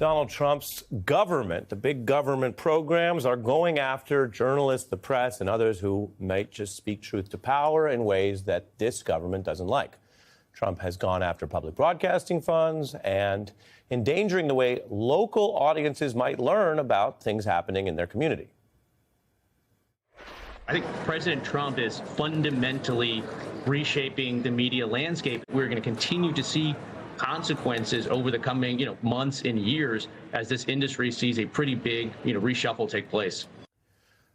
Donald Trump's government, the big government programs, are going after journalists, the press, and others who might just speak truth to power in ways that this government doesn't like. Trump has gone after public broadcasting funds and endangering the way local audiences might learn about things happening in their community. I think President Trump is fundamentally reshaping the media landscape. We're going to continue to see consequences over the coming, months and years as this industry sees a pretty big, reshuffle take place.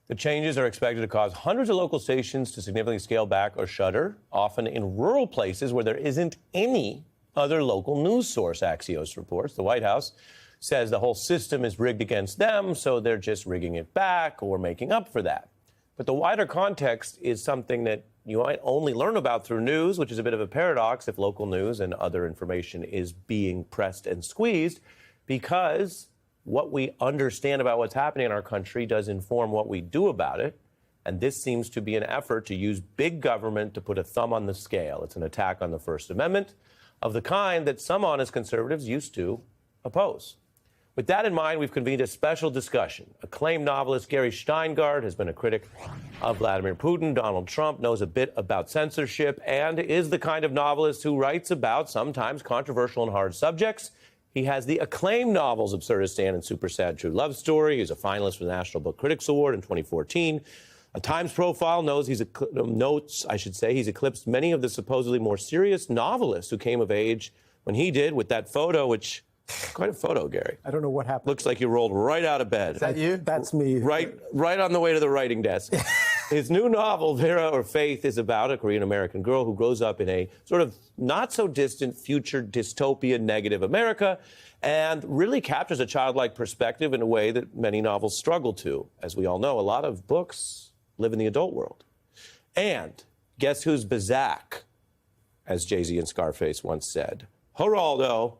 The changes are expected to cause hundreds of local stations to significantly scale back or shutter, often in rural places where there isn't any other local news source, Axios reports. The White House says the whole system is rigged against them, so they're just rigging it back or making up for that. But the wider context is something that you might only learn about through news, which is a bit of a paradox if local news and other information is being pressed and squeezed, because what we understand about what's happening in our country does inform what we do about it. And this seems to be an effort to use big government to put a thumb on the scale. It's an attack on the First Amendment of the kind that some honest conservatives used to oppose. With that in mind, we've convened a special discussion. Acclaimed novelist Gary Shteyngart has been a critic of Vladimir Putin. Donald Trump knows a bit about censorship and is the kind of novelist who writes about sometimes controversial and hard subjects. He has the acclaimed novels Absurdistan and Super Sad True Love Story. He's a finalist for the National Book Critics Award in 2014. A Times profile he's eclipsed many of the supposedly more serious novelists who came of age when he did, with that photo, which... Quite a photo, Gary. I don't know what happened. Looks like you rolled right out of bed. Is that you? That's me. Right on the way to the writing desk. His new novel, Vera or Faith, is about a Korean-American girl who grows up in a sort of not-so-distant future dystopia negative America and really captures a childlike perspective in a way that many novels struggle to. As we all know, a lot of books live in the adult world. And guess who's Bazak, as Jay-Z and Scarface once said? Geraldo.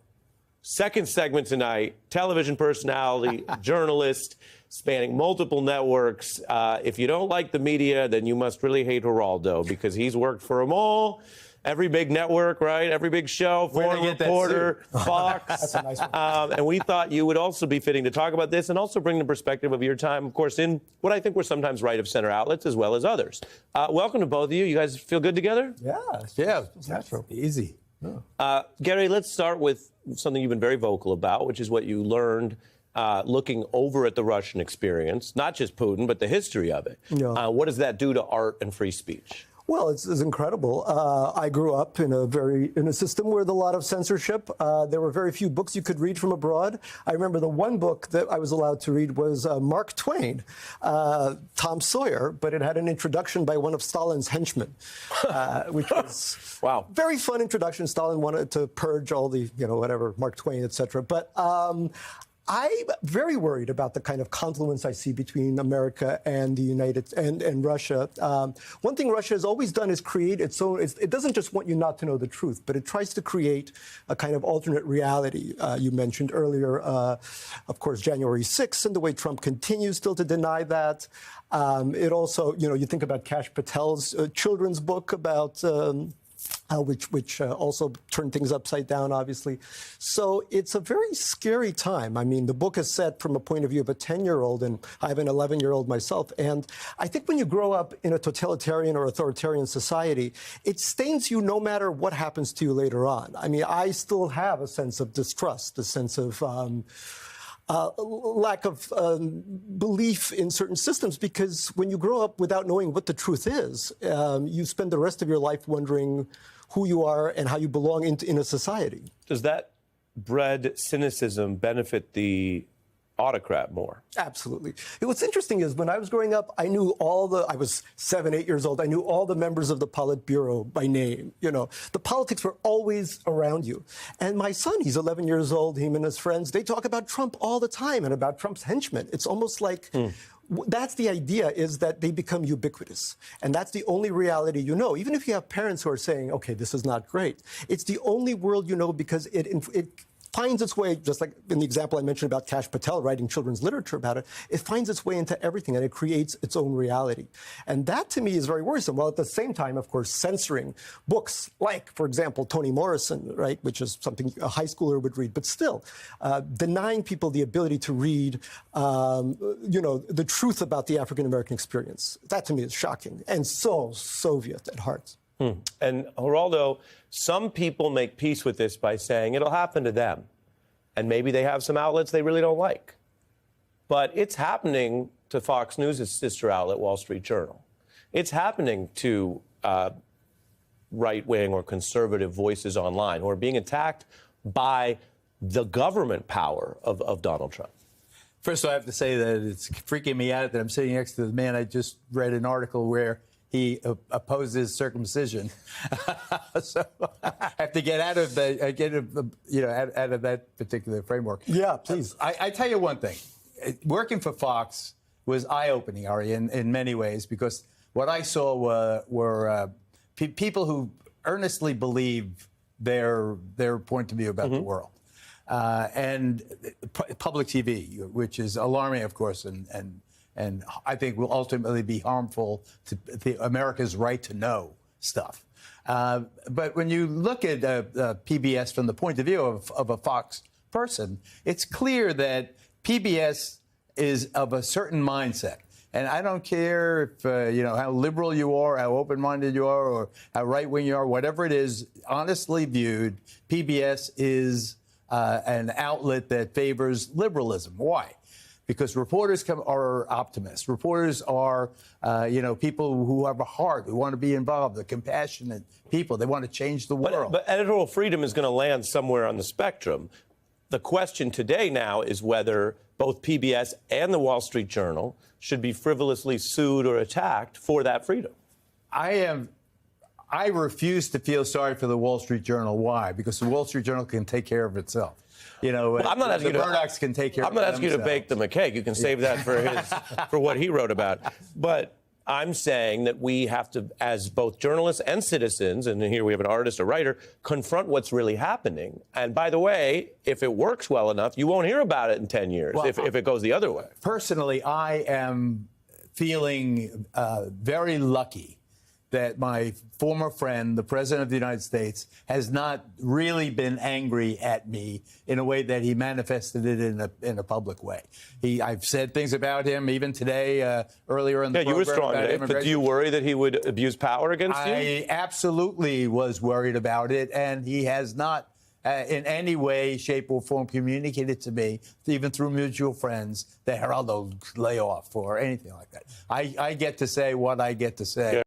Second segment tonight, television personality, journalist, spanning multiple networks. If you don't like the media, then you must really hate Geraldo, because he's worked for them all. Every big network, right? Every big show, Foreign Reporter, Fox. That's a nice one. And we thought you would also be fitting to talk about this and also bring the perspective of your time, of course, in what I think were sometimes right-of-center outlets as well as others. Welcome to both of you. You guys feel good together? Yeah. It's natural. Easy. Gary, let's start with something you've been very vocal about, which is what you learned looking over at the Russian experience, not just Putin, but the history of it. Yeah. What does that do to art and free speech? Well, it's incredible. I grew up in a system with a lot of censorship. There were very few books you could read from abroad. I remember the one book that I was allowed to read was Mark Twain, Tom Sawyer, but it had an introduction by one of Stalin's henchmen, which was very fun introduction. Stalin wanted to purge all the, whatever, Mark Twain, etc. But I'm very worried about the kind of confluence I see between America and the and Russia. One thing Russia has always done is create its own. It doesn't just want you not to know the truth, but it tries to create a kind of alternate reality. You mentioned earlier, of course, January 6th, and the way Trump continues still to deny that. It also, you think about Kash Patel's children's book about. Which also turned things upside down, obviously. So it's a very scary time. I mean, the book is set from a point of view of a 10-year-old, and I have an 11-year-old myself. And I think when you grow up in a totalitarian or authoritarian society, it stains you no matter what happens to you later on. I mean, I still have a sense of distrust, a sense of lack of belief in certain systems, because when you grow up without knowing what the truth is, you spend the rest of your life wondering who you are and how you belong in a society. Does that bred cynicism benefit the autocrat more? Absolutely. What's interesting is when I was growing up, I was 7, 8 years old. I knew all the members of the Politburo by name. The politics were always around you. And my son, he's 11 years old, him and his friends, they talk about Trump all the time and about Trump's henchmen. It's almost like that's the idea, is that they become ubiquitous. And that's the only reality you know. Even if you have parents who are saying, okay, this is not great, it's the only world you know, because it finds its way, just like in the example I mentioned about Kash Patel writing children's literature about it, it finds its way into everything, and it creates its own reality. And that, to me, is very worrisome, while at the same time, of course, censoring books like, for example, Toni Morrison, right, which is something a high schooler would read, but still denying people the ability to read, the truth about the African-American experience. That, to me, is shocking and so Soviet at heart. And Geraldo, some people make peace with this by saying it'll happen to them. And maybe they have some outlets they really don't like. But it's happening to Fox News' sister outlet, Wall Street Journal. It's happening to right-wing or conservative voices online who are being attacked by the government power of Donald Trump. First of all, I have to say that it's freaking me out that I'm sitting next to the man I just read an article where he opposes circumcision. So I have to get out of out of that particular framework. Yeah, please. I tell you one thing. Working for Fox was eye-opening, Ari, in many ways, because what I saw were people who earnestly believe their point of view about the world. And public TV, which is alarming, of course, and I think will ultimately be harmful to America's right to know stuff. But when you look at PBS from the point of view of a Fox person, it's clear that PBS is of a certain mindset. And I don't care if, how liberal you are, how open-minded you are, or how right-wing you are, whatever it is, honestly viewed, PBS is an outlet that favors liberalism. Why? Because reporters are optimists. Reporters are, people who have a heart, who want to be involved. They're compassionate people. They want to change the world. But editorial freedom is going to land somewhere on the spectrum. The question today now is whether both PBS and the Wall Street Journal should be frivolously sued or attacked for that freedom. I refuse to feel sorry for the Wall Street Journal. Why? Because the Wall Street Journal can take care of itself. I'm not asking the Murdochs can take care of I'm not asking you to bake them a cake. You can save that for what he wrote about. But I'm saying that we have to, as both journalists and citizens, and here we have an artist, a writer, confront what's really happening. And by the way, if it works well enough, you won't hear about it in 10 years if it goes the other way. Personally, I am feeling very lucky that my former friend, the President of the United States, has not really been angry at me in a way that he manifested it in a public way. I've said things about him even today, earlier in the program. You were strong today, but do you worry that he would abuse power against you? I absolutely was worried about it, and he has not in any way, shape, or form communicated to me, even through mutual friends, that Geraldo lay off or anything like that. I get to say what I get to say. Yeah.